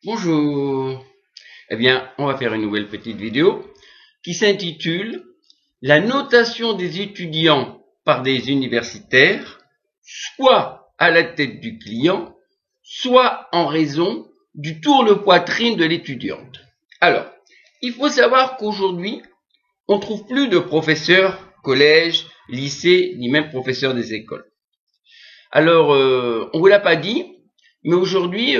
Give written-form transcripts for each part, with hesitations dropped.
Bonjour. Eh bien, on va faire une nouvelle petite vidéo qui s'intitule La notation des étudiants par des universitaires, soit à la tête du client, soit en raison du tour de poitrine de l'étudiante. Alors, il faut savoir qu'aujourd'hui, on ne trouve plus de professeurs collège, lycée, ni même professeurs des écoles. Alors, on ne vous l'a pas dit, mais aujourd'hui,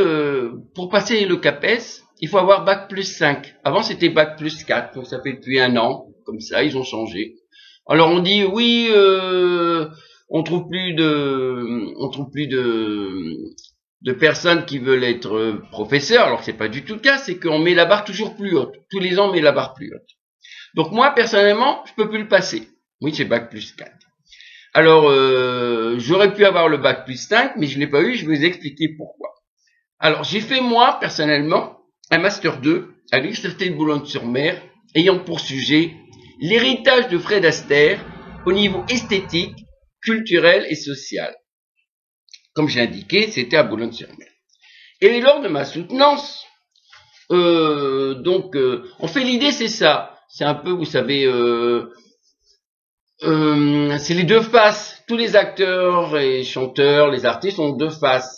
pour passer le CAPES, il faut avoir bac plus 5. Avant, c'était bac plus 4, donc ça fait depuis un an, comme ça, ils ont changé. Alors on dit oui, on trouve plus de personnes qui veulent être professeurs. Alors c'est pas du tout le cas, c'est qu'on met la barre toujours plus haute. Tous les ans, on met la barre plus haute. Donc moi, personnellement, je peux plus le passer. Oui, c'est bac plus 4. Alors, j'aurais pu avoir le bac plus 5, mais je l'ai pas eu, je vais vous expliquer pourquoi. Alors, j'ai fait moi, personnellement, un Master 2 à l'Université de Boulogne-sur-Mer, ayant pour sujet l'héritage de Fred Astaire au niveau esthétique, culturel et social. Comme j'ai indiqué, c'était à Boulogne-sur-Mer. Et lors de ma soutenance, en fait, l'idée, c'est ça. C'est un peu, vous savez, c'est les deux faces. Tous les acteurs et chanteurs, les artistes ont deux faces.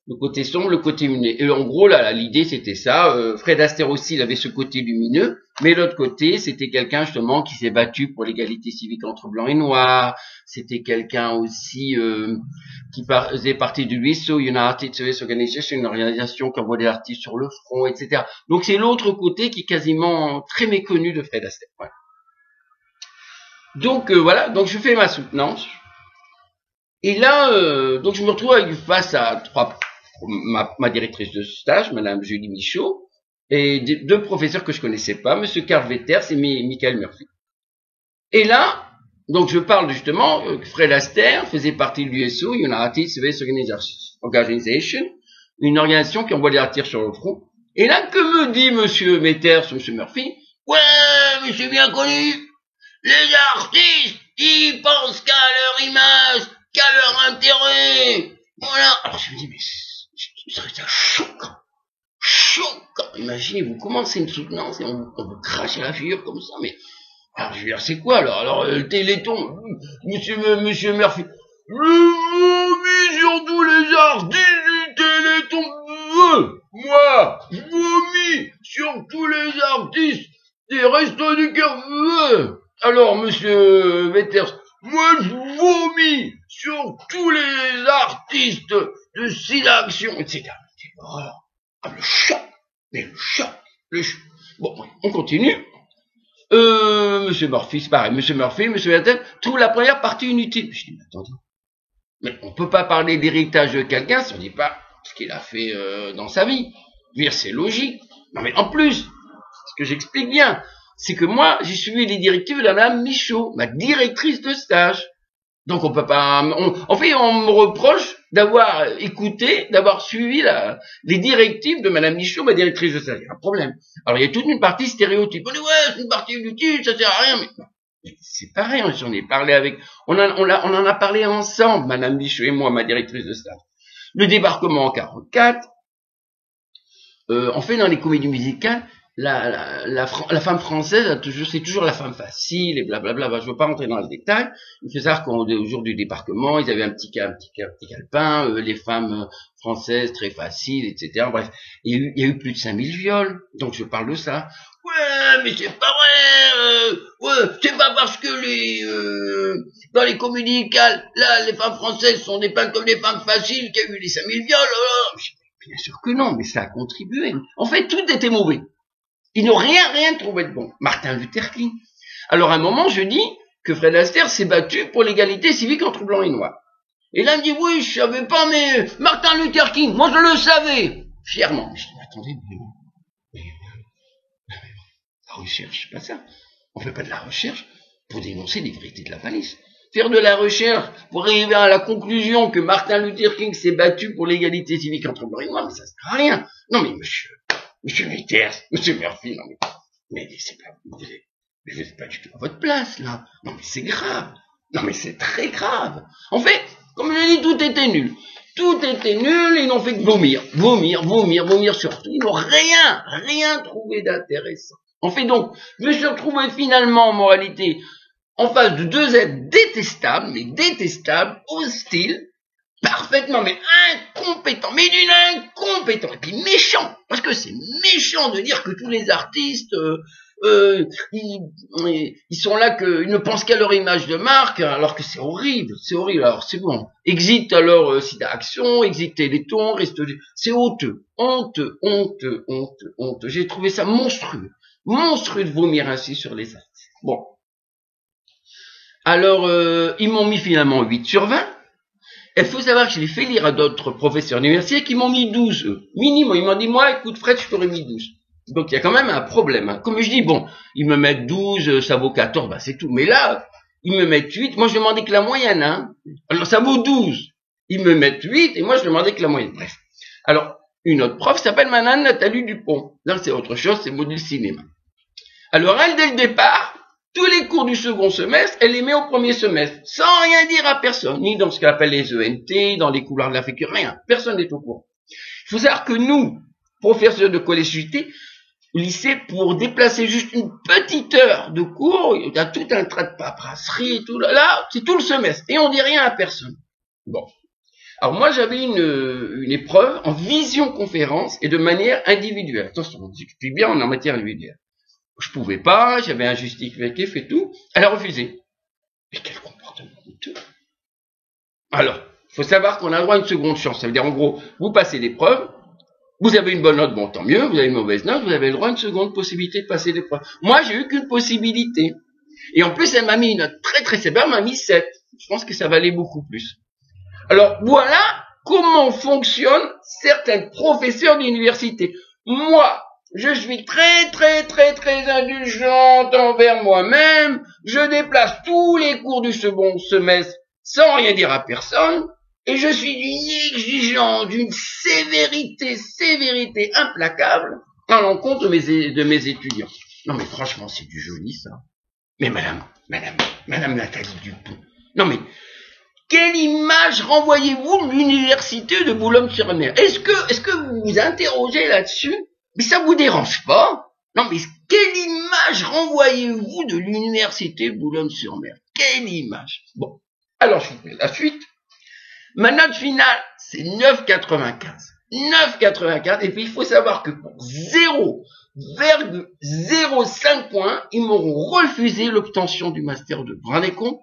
Le côté sombre, le côté lumineux. Et en gros, là, l'idée, c'était ça. Fred Astaire aussi, il avait ce côté lumineux. Mais l'autre côté, c'était quelqu'un, justement, qui s'est battu pour l'égalité civique entre blancs et noirs. C'était quelqu'un aussi qui faisait partie du USO, United Service Organization, une organisation qui envoie des artistes sur le front, etc. Donc, c'est l'autre côté qui est quasiment très méconnu de Fred Astaire. Voilà. Donc voilà, donc je fais ma soutenance. Et là, donc je me retrouve face à ma directrice de stage, Madame Julie Michaud, et deux professeurs que je connaissais pas, Monsieur Karl Vetters et Michael Murphy. Et là, donc je parle justement, Fred Astaire faisait partie de l'USO, United Service Organization, une organisation qui envoie des artistes sur le front. Et là, que me dit Monsieur Vetters, Monsieur Murphy? Ouais, mais c'est bien connu. Les artistes, ils pensent qu'à leur image, qu'à leur intérêt. Voilà. Alors je me dis, mais ce serait ça choquant. Choquant. Imaginez, vous commencez une soutenance et on vous crache à la figure comme ça, mais... Alors je veux dire, c'est quoi alors? Alors le Téléthon, monsieur Murphy, le vomi sur tous les artistes du Téléthon. Moi, je vomis sur tous les artistes des Restos du Cœur. Alors, monsieur Vetters, moi je vomis sur tous les artistes de Sidaction, etc. Oh, le choc, mais le choc. Bon, on continue. Monsieur Murphy, c'est pareil. Monsieur Murphy, monsieur Vetters, trouve la première partie inutile. Je dis, mais attendez. Mais on peut pas parler d'héritage de quelqu'un si on dit pas ce qu'il a fait dans sa vie. Je veux dire, c'est logique. Non, mais en plus, ce que j'explique bien, c'est que moi, j'ai suivi les directives de Madame Michaud, ma directrice de stage. Donc on peut pas... en fait, on me reproche d'avoir écouté, d'avoir suivi les directives de Madame Michaud, ma directrice de stage. Il y a un problème. Alors il y a toute une partie stéréotype. On dit, ouais, c'est une partie inutile, ça sert à rien. Mais c'est pareil, on est parlé avec... On en a parlé ensemble, Madame Michaud et moi, ma directrice de stage. Le débarquement en 44. En fait, dans les comédies musicales, la femme française c'est toujours la femme facile et blablabla. Je veux pas rentrer dans le détail. Il faut savoir qu'au jour du débarquement, ils avaient un petit calepin, les femmes françaises très faciles, etc. Bref, il y a eu plus de 5000 viols. Donc je parle de ça. Ouais, mais c'est pas vrai. Ouais, c'est pas parce que dans les comédies musicales, là, les femmes françaises sont dépeintes comme des femmes faciles qu'il y a eu les 5000 viols. Bien sûr que non, mais ça a contribué. En fait, tout était mauvais. Ils n'ont rien trouvé de bon. Martin Luther King. Alors à un moment, je dis que Fred Astaire s'est battu pour l'égalité civique entre blancs et noirs. Et là, il me dit, oui, je savais pas, mais Martin Luther King, moi je le savais. Fièrement. Je dis, attendez, mais la recherche, c'est pas ça. On fait pas de la recherche pour dénoncer les vérités de la police. Faire de la recherche pour arriver à la conclusion que Martin Luther King s'est battu pour l'égalité civique entre blancs et noirs, mais ça sert à rien. Non mais Monsieur Vetters, monsieur Murphy, non mais c'est pas, vous n'êtes pas du tout à votre place, là. Non mais c'est grave. Non mais c'est très grave. En fait, comme je l'ai dit, tout était nul. Tout était nul, ils n'ont fait que vomir, vomir, vomir, vomir sur tout. Ils n'ont rien trouvé d'intéressant. En fait donc, je me suis retrouvé finalement en moralité en face de deux êtres détestables, hostiles, parfaitement, mais incompétents, mais d'une incompétence, et puis méchants, parce que c'est méchant de dire que tous les artistes, ils sont là, ils ne pensent qu'à leur image de marque, alors que c'est horrible, alors c'est bon. Exit alors Sida Action, exit Téléthon, c'est honteux, honteux. J'ai trouvé ça monstrueux de vomir ainsi sur les artistes. Bon. Alors, ils m'ont mis finalement 8 sur 20. Il faut savoir que je l'ai fait lire à d'autres professeurs d'université qui m'ont mis 12, minimum. Ils m'ont dit, moi, écoute, Fred, je t'aurais mis 12. Donc, il y a quand même un problème. Hein. Comme je dis, bon, ils me mettent 12, ça vaut 14, bah, c'est tout. Mais là, ils me mettent 8. Moi, je demandais que la moyenne, hein. Alors, ça vaut 12. Ils me mettent 8, et moi, je demandais que la moyenne. Bref. Alors, une autre prof s'appelle Madame Nathalie Dupont. Là, c'est autre chose, c'est module cinéma. Alors, elle, dès le départ, tous les cours du second semestre, elle les met au premier semestre, sans rien dire à personne, ni dans ce qu'elle appelle les ENT, dans les couloirs de la fécure, rien. Personne n'est au courant. Il faut savoir que nous, professeurs de collège-lycée, pour déplacer juste une petite heure de cours, il y a tout un trait de paperasserie et tout, là, c'est tout le semestre, et on dit rien à personne. Bon. Alors moi, j'avais une épreuve en visioconférence et de manière individuelle. Attention, on s'explique bien, on est en matière individuelle. Je pouvais pas, j'avais un justificatif et tout. Elle a refusé. Mais quel comportement honteux. Alors, il faut savoir qu'on a droit à une seconde chance. Ça veut dire, en gros, vous passez l'épreuve, vous avez une bonne note, bon, tant mieux, vous avez une mauvaise note, vous avez le droit à une seconde possibilité de passer l'épreuve. Moi, j'ai eu qu'une possibilité. Et en plus, elle m'a mis une note très sévère, elle m'a mis 7. Je pense que ça valait beaucoup plus. Alors, voilà comment fonctionnent certains professeurs d'université. Moi, je suis très indulgente envers moi-même. Je déplace tous les cours du second semestre sans rien dire à personne. Et je suis d'une exigence, d'une sévérité implacable à l'encontre de mes étudiants. Non mais franchement, c'est du joli ça. Mais madame Nathalie Dupont. Non mais, quelle image renvoyez-vous de l'université de Boulogne-sur-Mer? Est-ce que vous vous interrogez là-dessus? Mais ça vous dérange pas? Non, mais quelle image renvoyez-vous de l'université Boulogne-sur-Mer? Quelle image? Bon, alors je vous fais la suite. Ma note finale, c'est 9,95. 9,95, et puis il faut savoir que pour 0,05 points, ils m'auront refusé l'obtention du master 2. Vous vous rendez compte?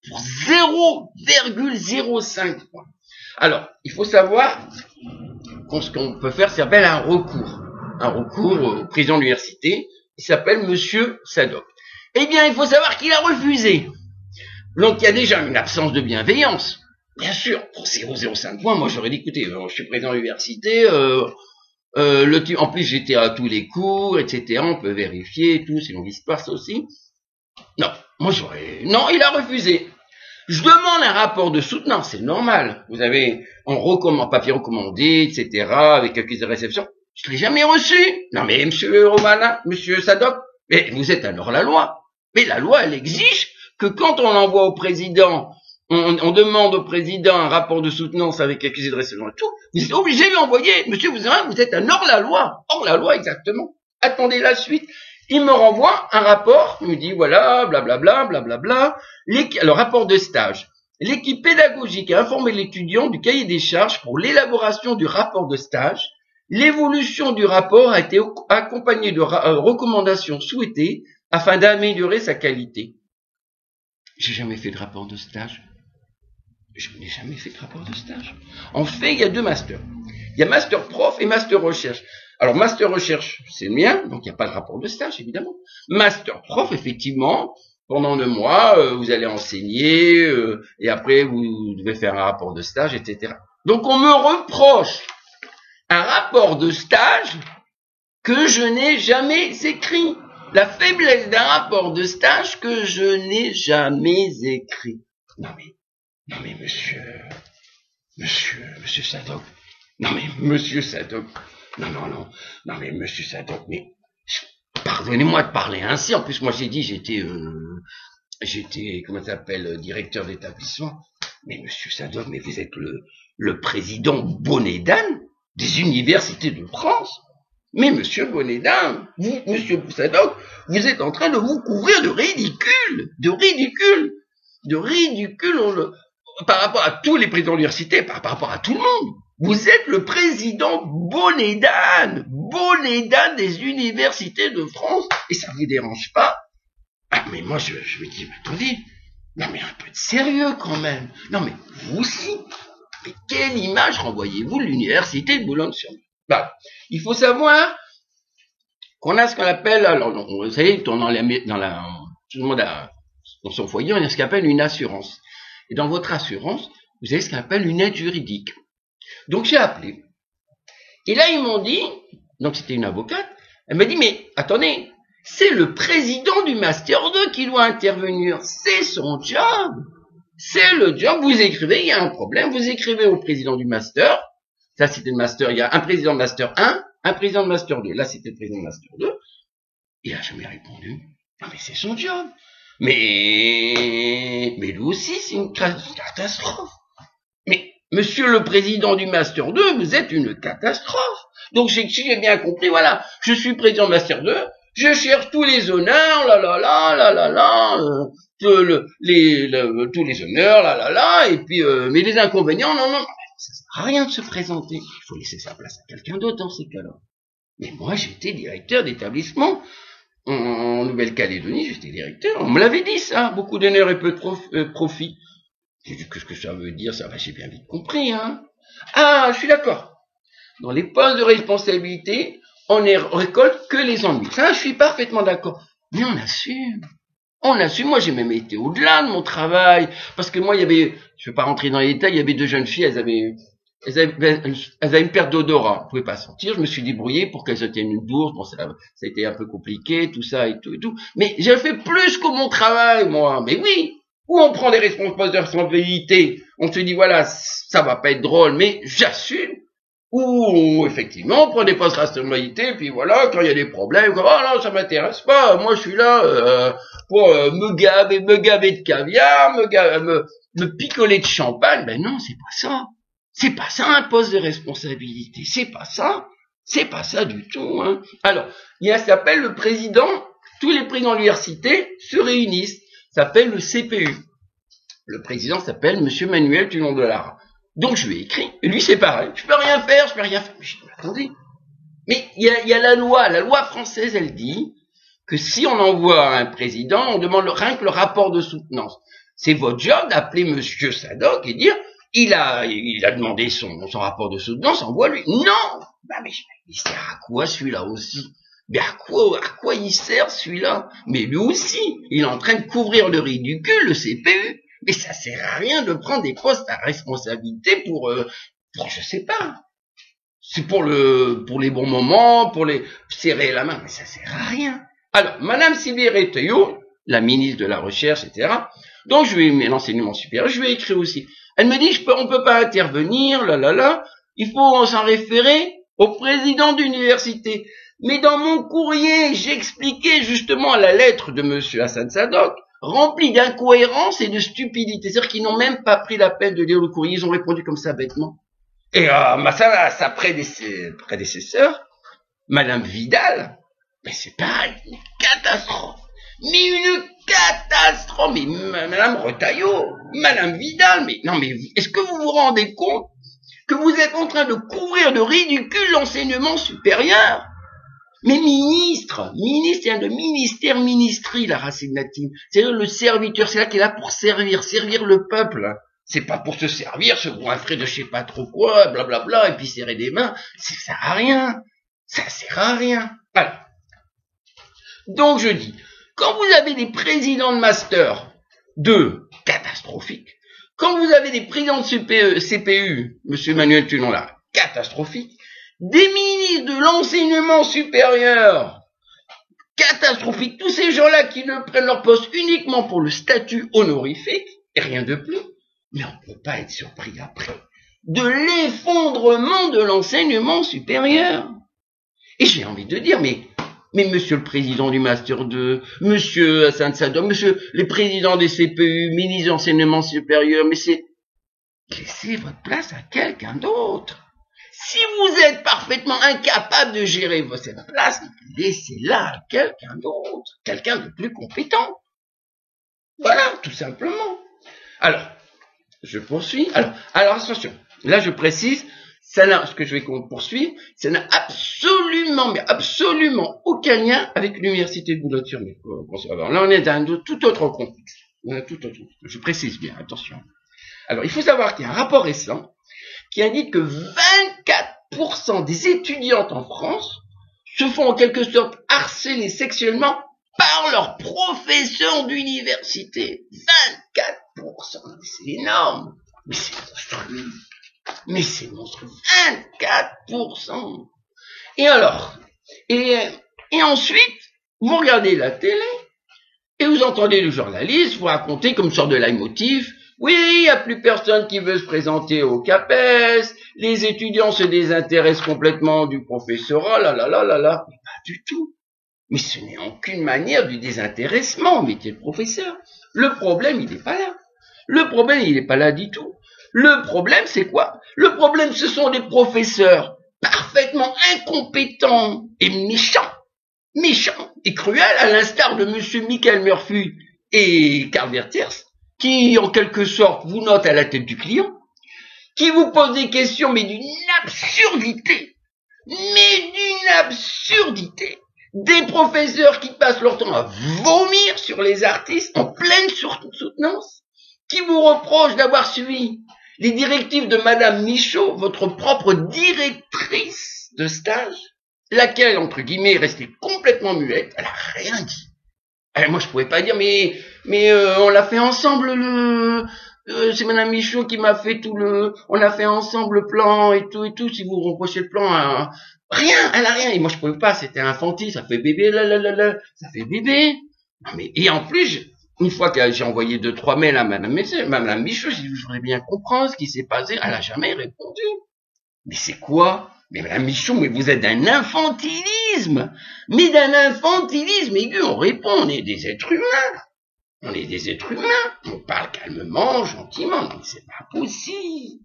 Pour 0,05 points. Alors, il faut savoir ce qu'on peut faire, ça s'appelle un recours au président de l'université, il s'appelle Monsieur Sadoc. Eh bien, il faut savoir qu'il a refusé. Donc, il y a déjà une absence de bienveillance. Bien sûr, pour 0,05 points, moi j'aurais dit, écoutez, je suis président de l'université, en plus j'étais à tous les cours, etc., on peut vérifier, tout, c'est une histoire ça aussi. Non, non, il a refusé. Je demande un rapport de soutenance, c'est normal. Vous avez papier recommandé, etc., avec accusé de réception. Je l'ai jamais reçu. Non mais monsieur Romana, monsieur Sadoc, mais vous êtes alors la loi. Mais la loi, elle exige que quand on envoie au président, on demande au président un rapport de soutenance avec accusé de réception et tout, vous êtes obligé de lui envoyer. Monsieur, vous êtes un hors-la-loi. Hors-la-loi, exactement. Attendez la suite. Il me renvoie un rapport, il me dit voilà, blablabla, le rapport de stage. L'équipe pédagogique a informé l'étudiant du cahier des charges pour l'élaboration du rapport de stage. L'évolution du rapport a été accompagnée de recommandations souhaitées afin d'améliorer sa qualité. J'ai jamais fait de rapport de stage. Je n'ai jamais fait de rapport de stage. En fait, il y a 2 masters. Il y a master prof et master recherche. Alors, master recherche, c'est le mien, donc il n'y a pas de rapport de stage, évidemment. Master prof, effectivement, pendant 2 mois, vous allez enseigner, et après, vous devez faire un rapport de stage, etc. Donc, on me reproche un rapport de stage que je n'ai jamais écrit. La faiblesse d'un rapport de stage que je n'ai jamais écrit. Non mais monsieur Sadoc. Non mais monsieur Sadoc. Non mais monsieur Sadoc, mais pardonnez-moi de parler ainsi. En plus, moi j'ai dit j'étais comment ça s'appelle, directeur d'établissement. Mais monsieur Sadoc, mais vous êtes le président Bonnet-d'Âne des universités de France. Mais monsieur Bonnet-d'Âne, vous, monsieur Sadok, vous êtes en train de vous couvrir de ridicule, par rapport à tous les présidents d'université, par rapport à tout le monde. Vous êtes le président Bonnet-d'Âne des universités de France, et ça vous dérange pas? Ah, mais moi, je me dis, mais attendez, non, mais un peu de sérieux, quand même. Non, mais vous aussi. Mais quelle image renvoyez-vous de l'université de Boulogne-sur-Mer? Bah, il faut savoir qu'on a ce qu'on appelle, alors, vous savez, tout le monde a, dans son foyer, on a ce qu'on appelle une assurance. Et dans votre assurance, vous avez ce qu'on appelle une aide juridique. Donc, j'ai appelé. Et là, ils m'ont dit, donc c'était une avocate, elle m'a dit, mais attendez, c'est le président du Master 2 qui doit intervenir. C'est son job. C'est le job. Vous écrivez, il y a un problème, vous écrivez au président du Master. Ça, c'était le Master, il y a un président de Master 1, un président de Master 2. Là, c'était le président de Master 2. Il a jamais répondu. Non, mais c'est son job. Mais lui aussi, c'est une catastrophe. Mais, monsieur le président du Master 2, vous êtes une catastrophe. Donc, si j'ai bien compris, voilà, je suis président de Master 2, je cherche tous les honneurs, tous les honneurs, et puis, mais les inconvénients, non, ça sert à rien de se présenter. Il faut laisser sa place à quelqu'un d'autre dans ces cas-là. Mais moi, j'étais directeur d'établissement en Nouvelle-Calédonie, j'étais directeur. On me l'avait dit, ça, beaucoup d'honneurs et peu de profit. J'ai dit, qu'est-ce que ça veut dire, ça? J'ai bien vite compris, hein. Ah, je suis d'accord. Dans les postes de responsabilité, on ne récolte que les ennuis. Ça, je suis parfaitement d'accord. Mais on assume. Moi, j'ai même été au-delà de mon travail. Parce que moi, il y avait, je ne vais pas rentrer dans les détails, il y avait deux jeunes filles, elles avaient une perte d'odorat. Elles ne pouvaient pas sentir. Je me suis débrouillé pour qu'elles obtiennent une bourse. Bon, ça a été un peu compliqué, tout ça et tout. Mais j'ai fait plus que mon travail, moi. Mais oui. Où on prend des responsabilités. On se dit, voilà, ça va pas être drôle, mais j'assume. Ou effectivement, on prend des postes de responsabilité, puis voilà, quand il y a des problèmes, oh non, ça m'intéresse pas, moi je suis là pour me gaver de caviar, me picoler de champagne. Ben non, c'est pas ça. C'est pas ça un poste de responsabilité. C'est pas ça du tout. Hein. Alors, ça s'appelle le président, tous les présidents de l'université se réunissent, ça s'appelle le CPU. Le président s'appelle Monsieur Manuel Tulon-Delara. Donc je lui ai écrit, et lui c'est pareil, je peux rien faire. Mais je dis, attendez, mais il y a la loi française, elle dit que si on envoie un président, on demande rien que le rapport de soutenance. C'est votre job d'appeler Monsieur Sadok et dire, il a demandé son rapport de soutenance, envoie-lui. Non, mais il sert à quoi celui-là aussi? Mais à quoi il sert celui-là? Mais lui aussi, il est en train de couvrir le ridicule, le CPU. Mais ça sert à rien de prendre des postes à responsabilité pour je sais pas. C'est pour les bons moments, pour les serrer la main, mais ça sert à rien. Alors, Madame Sylvie Retailleau, la ministre de la Recherche, etc., donc je lui ai mis l'enseignement supérieur, je lui ai écrit aussi. Elle me dit, on peut pas intervenir, il faut s'en référer au président d'université. Mais dans mon courrier, j'expliquais justement la lettre de Monsieur Hassan Sadok, rempli d'incohérences et de stupidité. C'est-à-dire qu'ils n'ont même pas pris la peine de lire le courrier, ils ont répondu comme ça bêtement. Et sa prédécesseur, Madame Vidal, mais c'est pareil, une catastrophe. Mais une catastrophe. Mais Madame Retailleau, Madame Vidal, mais est-ce que vous vous rendez compte que vous êtes en train de couvrir de ridicule l'enseignement supérieur? Mais ministre, il y a de ministère, ministrie, la racine latine. C'est-à-dire le serviteur, c'est là qu'il est là pour servir le peuple. C'est pas pour se servir, se goinfrer de je sais pas trop quoi, blablabla, et puis serrer des mains. Ça sert à rien. Ça sert à rien. Alors. Donc je dis, quand vous avez des présidents de master 2 catastrophiques, quand vous avez des présidents de CPU, Monsieur Manuel Tulon-Delara, catastrophiques, des ministres de l'enseignement supérieur, catastrophiques, tous ces gens-là qui ne prennent leur poste uniquement pour le statut honorifique, et rien de plus, mais on ne peut pas être surpris après de l'effondrement de l'enseignement supérieur. Et j'ai envie de dire, mais monsieur le président du Master 2, monsieur Hassan Sadok, monsieur les présidents des CPU, ministres d'enseignement supérieur, mais laissez votre place à quelqu'un d'autre. Si vous êtes parfaitement incapable de gérer cette place, laissez-la à quelqu'un d'autre, quelqu'un de plus compétent. Voilà, tout simplement. Alors, je poursuis. Alors attention, là je précise, ce que je vais poursuivre, ça n'a absolument aucun lien avec l'université de Boulogne-sur-Mer. Là on est dans un tout autre contexte. Je précise bien, attention. Alors il faut savoir qu'il y a un rapport récent qui indique que 24% des étudiantes en France se font en quelque sorte harceler sexuellement par leurs professeurs d'université. 24%, c'est énorme. Mais c'est monstrueux. Mais c'est monstrueux. 24%. Et alors, et ensuite, vous regardez la télé et vous entendez le journaliste vous raconter comme sorte de leitmotiv. Oui, il n'y a plus personne qui veut se présenter au CAPES, les étudiants se désintéressent complètement du professorat, Mais pas du tout. Mais ce n'est en aucune manière du désintéressement au métier de professeur. Le problème, il n'est pas là. Le problème, il n'est pas là du tout. Le problème, c'est quoi? Le problème, ce sont des professeurs parfaitement incompétents et méchants et cruels, à l'instar de monsieur Michael Murphy et Karl Werthers, qui, en quelque sorte, vous notent à la tête du client, qui vous posent des questions, mais d'une absurdité. Des professeurs qui passent leur temps à vomir sur les artistes en pleine soutenance, qui vous reprochent d'avoir suivi les directives de Madame Michaud, votre propre directrice de stage, laquelle, entre guillemets, est restée complètement muette, elle a rien dit. Moi, je pouvais pas dire, mais on l'a fait ensemble, c'est Madame Michaud qui m'a fait on a fait ensemble le plan et tout, si vous reprochez le plan, rien, elle a rien, et moi, je pouvais pas, c'était infantile, ça fait bébé, ça fait bébé. Non, mais, et en plus, une fois que j'ai envoyé 2-3 mails à Madame Michaud, je voudrais bien comprendre ce qui s'est passé, elle a jamais répondu. Mais c'est quoi? Mais Madame Michaud, mais vous êtes d'un infantilisme aigu, on répond, on est des êtres humains. On parle calmement, gentiment, non mais c'est pas possible.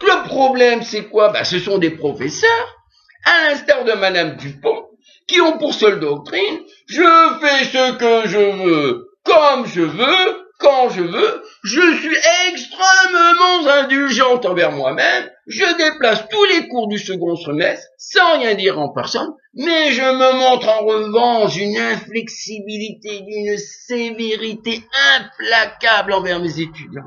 Le problème, c'est quoi? Ce sont des professeurs, à l'instar de Madame Dupont, qui ont pour seule doctrine, je fais ce que je veux, comme je veux, quand je veux, je suis extrêmement indulgente envers moi-même, je déplace tous les cours du second semestre sans rien dire en personne, mais je me montre en revanche d'une inflexibilité, d'une sévérité implacable envers mes étudiants.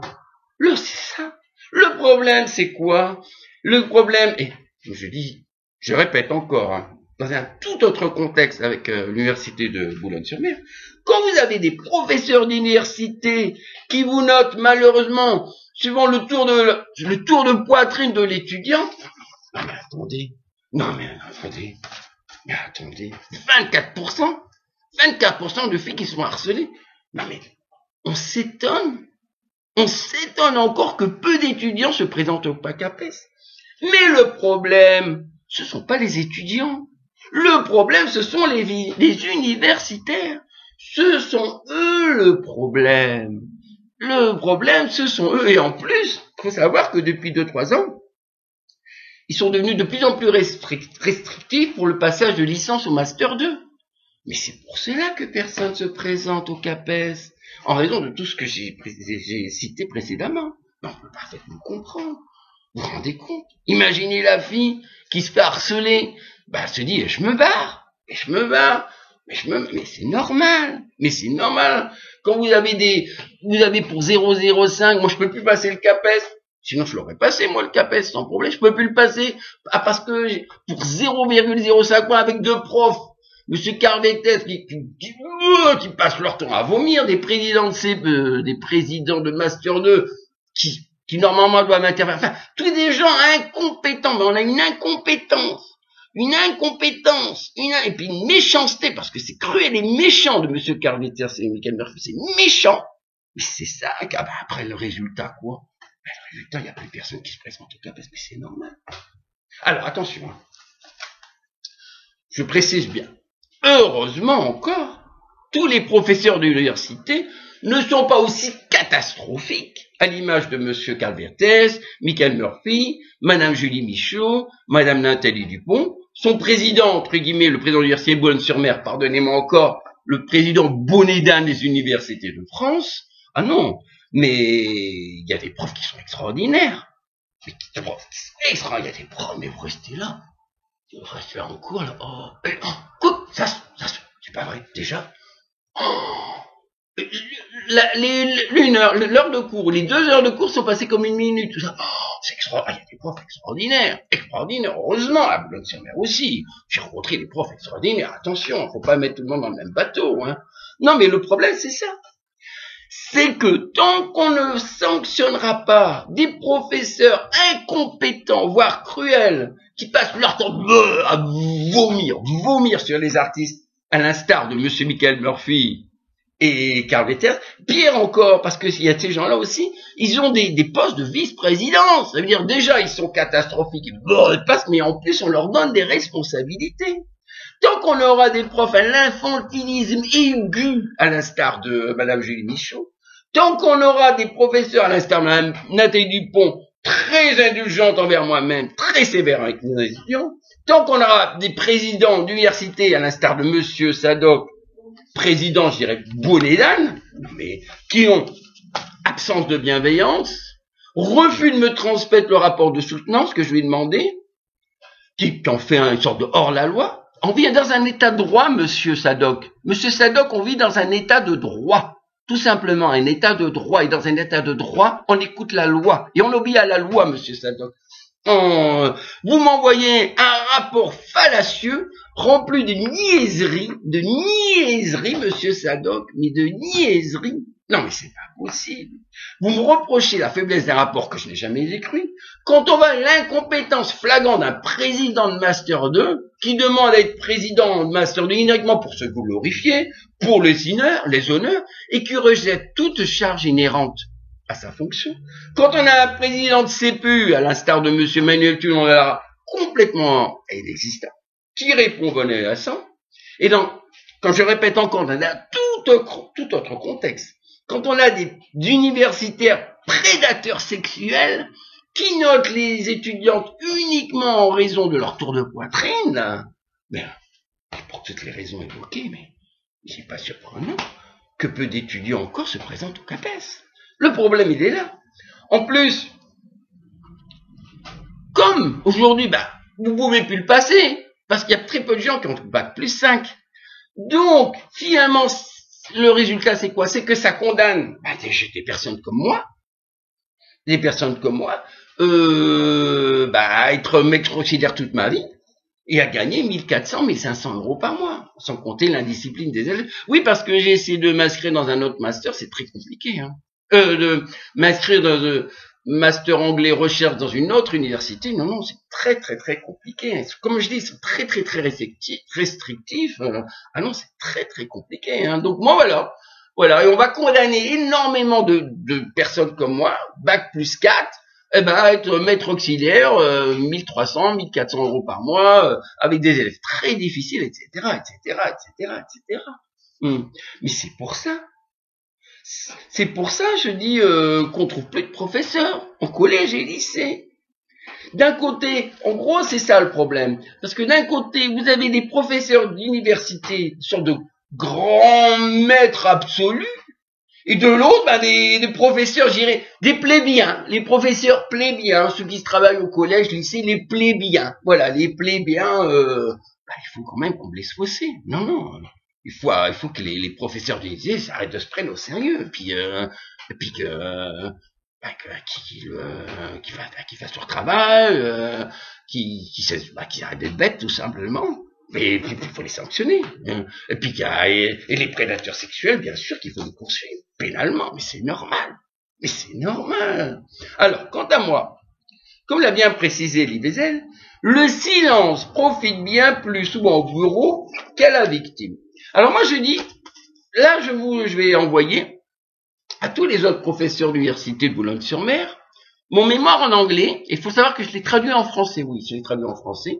C'est ça. Le problème, c'est quoi? Le problème, et je répète encore, dans un tout autre contexte avec l'université de Boulogne-sur-Mer, quand vous avez des professeurs d'université qui vous notent malheureusement suivant le tour de poitrine de l'étudiant, non mais attendez, 24% de filles qui sont harcelées. Non mais on s'étonne encore que peu d'étudiants se présentent au PACAPES. Mais le problème, ce sont pas les étudiants. Le problème, ce sont les universitaires. Ce sont eux le problème. Le problème, ce sont eux. Et en plus, il faut savoir que depuis 2-3 ans, ils sont devenus de plus en plus restrictifs pour le passage de licence au Master 2. Mais c'est pour cela que personne se présente au CAPES, en raison de tout ce que j'ai cité précédemment. On peut parfaitement comprendre. Vous vous rendez compte? Imaginez la fille qui se fait harceler. Elle se dit, je me barre. Mais c'est normal. Quand vous avez pour 0,05, moi je peux plus passer le CAPES. Sinon je l'aurais passé, moi, le CAPES, sans problème. Je peux plus le passer. parce que pour 0,05 points avec 2 profs, monsieur Carvetet, qui passent leur temps à vomir, des présidents de Master 2, qui normalement doivent intervenir. Enfin, tous des gens incompétents. Mais on a une incompétence, et puis une méchanceté, parce que c'est cruel et méchant de monsieur Carveter, c'est Michael Murphy, c'est méchant. Mais c'est ça, après le résultat, quoi? Le résultat, il n'y a plus personne qui se présente au CAPES, mais c'est normal. Alors, attention, je précise bien. Heureusement encore, tous les professeurs de l'université ne sont pas aussi catastrophiques, à l'image de Monsieur Calvertes, Michael Murphy, Madame Julie Michaud, Madame Nathalie Dupont, son président, entre guillemets, le président de l'université Boulogne-sur-Mer, pardonnez-moi encore, le président bonnet d'âne des universités de France. Ah non, mais il y a des profs qui sont extraordinaires. Mais des profs qui sont extraordinaires. Il y a des profs, mais vous restez là. Vous restez là en cours, là. Quoi, ça, c'est pas vrai, déjà. L'heure de cours, les 2 heures de cours sont passées comme 1 minute, tout ça. C'est extraordinaire. Il y a des profs extraordinaires, heureusement, à Boulogne-sur-Mer aussi. J'ai rencontré des profs extraordinaires, attention, faut pas mettre tout le monde dans le même bateau, hein. Non, mais le problème, c'est ça. C'est que tant qu'on ne sanctionnera pas des professeurs incompétents, voire cruels, qui passent leur temps à vomir sur les artistes, à l'instar de Monsieur Michael Murphy et Karl Vetter, pire encore, parce que il y a ces gens-là aussi, ils ont des postes de vice-présidence. Ça veut dire, déjà, ils sont catastrophiques, ils passent, mais en plus, on leur donne des responsabilités. Tant qu'on aura des profs à l'infantilisme aigu, à l'instar de Madame Julie Michaud, tant qu'on aura des professeurs à l'instar de Madame Nathalie Dupont, très indulgente envers moi-même, très sévère avec nos étudiants, tant qu'on aura des présidents d'université à l'instar de Monsieur Sadoc, président, je dirais, bonnet d'âne, mais qui ont absence de bienveillance, refus de me transmettre le rapport de soutenance que je lui ai demandé, qui en fait une sorte de hors-la-loi. On vit dans un état de droit, Monsieur Sadoc. Monsieur Sadoc, on vit dans un état de droit. Tout simplement, un état de droit. Et dans un état de droit, on écoute la loi. Et on obéit à la loi, Monsieur Sadoc. Vous m'envoyez un rapport fallacieux, rempli de niaiseries, Monsieur Sadoc, mais de niaiseries. Non, mais c'est pas possible. Vous me reprochez la faiblesse d'un rapport que je n'ai jamais écrit. Quand on voit l'incompétence flagrante d'un président de Master 2, qui demande à être président de Master 2 uniquement pour se glorifier, pour les honneurs, et qui rejette toute charge inhérente à sa fonction. Quand on a un président de CPU, à l'instar de Monsieur Manuel Tulon, complètement inexistant, qui répond bon à ça, et quand je répète encore, dans tout autre contexte, quand on a des universitaires prédateurs sexuels qui notent les étudiantes uniquement en raison de leur tour de poitrine, ben, pour toutes les raisons évoquées, mais c'est pas surprenant que peu d'étudiants encore se présentent au CAPES. Le problème, il est là. En plus, comme aujourd'hui, vous pouvez plus le passer, parce qu'il y a très peu de gens qui ont bac plus 5. Donc, finalement, le résultat, c'est quoi? C'est que ça condamne des personnes comme moi, à être maître-auxiliaire toute ma vie, et à gagner 1400, 1500 euros par mois, sans compter l'indiscipline des élèves. Oui, parce que j'ai essayé de m'inscrire dans un autre master, c'est très compliqué, hein. De m'inscrire dans un master anglais recherche dans une autre université, non, c'est très, très, très compliqué. Comme je dis, ils sont très, très, très restrictifs. Non, c'est très, très compliqué, hein. Donc, moi, voilà, et on va condamner énormément de personnes comme moi, bac plus 4, être maître auxiliaire, 1300, 1400 euros par mois, avec des élèves très difficiles, etc., etc., etc., etc. Mais c'est pour ça. C'est pour ça, je dis, qu'on trouve plus de professeurs en collège et lycée. D'un côté, en gros, c'est ça le problème. Parce que d'un côté, vous avez des professeurs d'université, sorte de grands maîtres absolus, et de l'autre, des professeurs, je dirais, des plébéiens, les professeurs plébéiens, ceux qui se travaillent au collège, lycée, les plébéiens. Voilà, les plébéiens, il faut quand même combler ce fossé. Non. Il faut que les professeurs du lycée arrêtent de se prendre au sérieux, qu'ils fassent leur travail, qu'ils arrêtent d'être bêtes, tout simplement. Mais il faut les sanctionner. Et puis et les prédateurs sexuels, bien sûr qu'il faut les poursuivre pénalement. Mais c'est normal. Alors, quant à moi, comme l'a bien précisé Libezel, le silence profite bien plus souvent au bourreau qu'à la victime. Alors moi je dis, là je vais envoyer à tous les autres professeurs d'université de Boulogne-sur-Mer mon mémoire en anglais. Il faut savoir que je l'ai traduit en français, oui, je l'ai traduit en français.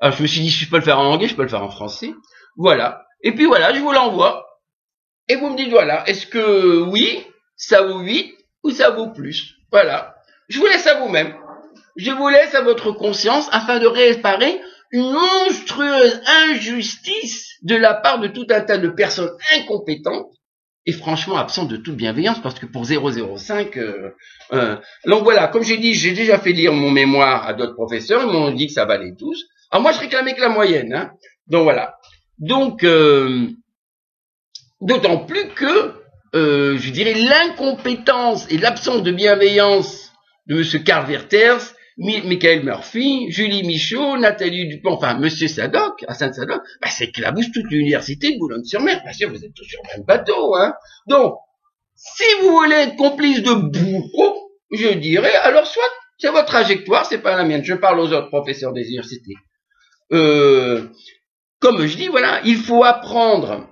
Alors je me suis dit, si je peux le faire en anglais, je peux le faire en français. Voilà. Et puis voilà, je vous l'envoie. Et vous me dites, voilà, est-ce que oui, ça vaut 8 ou ça vaut plus. Voilà. Je vous laisse à vous-même. Je vous laisse à votre conscience afin de réparer une monstrueuse injustice de la part de tout un tas de personnes incompétentes et franchement absentes de toute bienveillance, parce que pour 005, donc voilà, comme j'ai dit, j'ai déjà fait lire mon mémoire à d'autres professeurs, ils m'ont dit que ça valait tous. Alors moi je réclamais que la moyenne, hein. Donc voilà. Donc d'autant plus que je dirais l'incompétence et l'absence de bienveillance de M. Karl Werthers, Michael Murphy, Julie Michaud, Nathalie Dupont, enfin Monsieur Sadoc, Hassan Sadoc, bah, ça éclabousse toute l'université de Boulogne-sur-Mer. Bien sûr, vous êtes tous sur le même bateau, hein. Donc, si vous voulez être complice de bourreaux, je dirais, alors soit c'est votre trajectoire, c'est pas la mienne. Je parle aux autres professeurs des universités. Comme je dis, voilà, il faut apprendre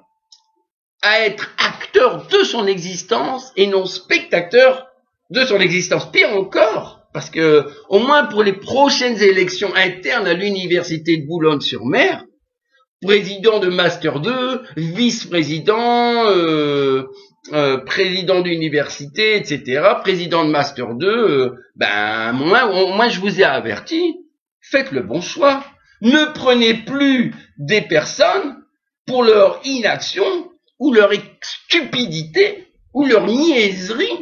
à être acteur de son existence et non spectateur de son existence. Pire encore, parce que, au moins pour les prochaines élections internes à l'université de Boulogne-sur-Mer, président de Master 2, vice-président, président d'université, etc., président de Master 2, moi je vous ai averti, faites le bon choix. Ne prenez plus des personnes pour leur inaction, ou leur stupidité, ou leur niaiserie,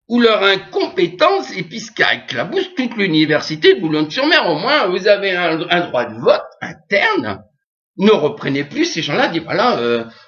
ou leur incompétence, et puis ce qui éclabousse toute l'université de Boulogne-sur-Mer. Au moins, vous avez un droit de vote interne. Ne reprenez plus ces gens-là, dites voilà,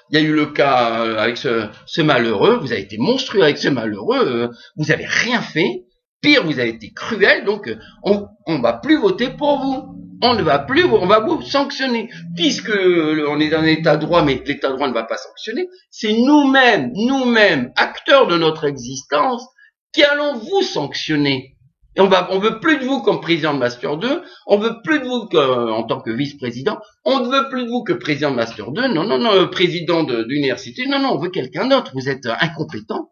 il y a eu le cas avec ce malheureux, vous avez été monstrueux avec ce malheureux, vous avez rien fait, pire, vous avez été cruel, donc on va plus voter pour vous. On ne va plus, on va vous sanctionner. Puisque on est dans un état de droit, mais l'état de droit ne va pas sanctionner, c'est nous-mêmes, acteurs de notre existence, qui allons vous sanctionner. Et on veut plus de vous comme président de Master 2, on veut plus de vous en tant que vice-président, on ne veut plus de vous que président de Master 2, non, président d'université, non, on veut quelqu'un d'autre. Vous êtes incompétent,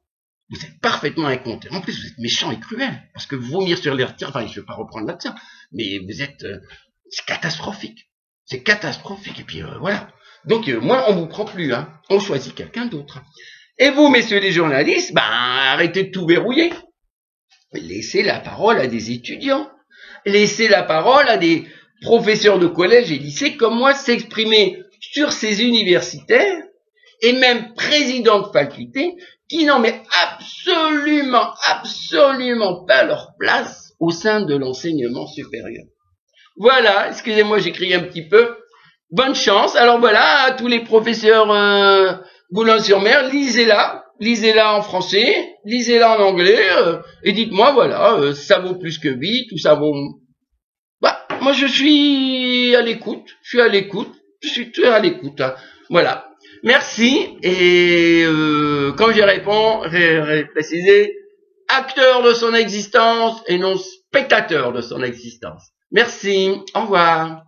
vous êtes parfaitement incompétent. En plus, vous êtes méchant et cruel, parce que vomir sur l'air, enfin, je ne vais pas reprendre là-dessus, mais vous êtes, c'est catastrophique. C'est catastrophique. Et puis, voilà. Donc, moi, on vous prend plus, hein. On choisit quelqu'un d'autre. Et vous, messieurs les journalistes, arrêtez de tout verrouiller. Laissez la parole à des étudiants. Laissez la parole à des professeurs de collège et lycée comme moi s'exprimer sur ces universitaires et même présidents de faculté qui n'en mettent absolument pas leur place au sein de l'enseignement supérieur. Voilà, excusez-moi, j'ai crié un petit peu. Bonne chance. Alors voilà, à tous les professeurs Boulogne-sur-Mer, lisez-la en français, lisez-la en anglais, et dites-moi, voilà, ça vaut plus que 8, ou ça vaut... moi je suis à l'écoute, je suis très à l'écoute, hein. Voilà. Merci, et comme j'ai précisé, acteur de son existence et non spectateur de son existence. Merci, au revoir.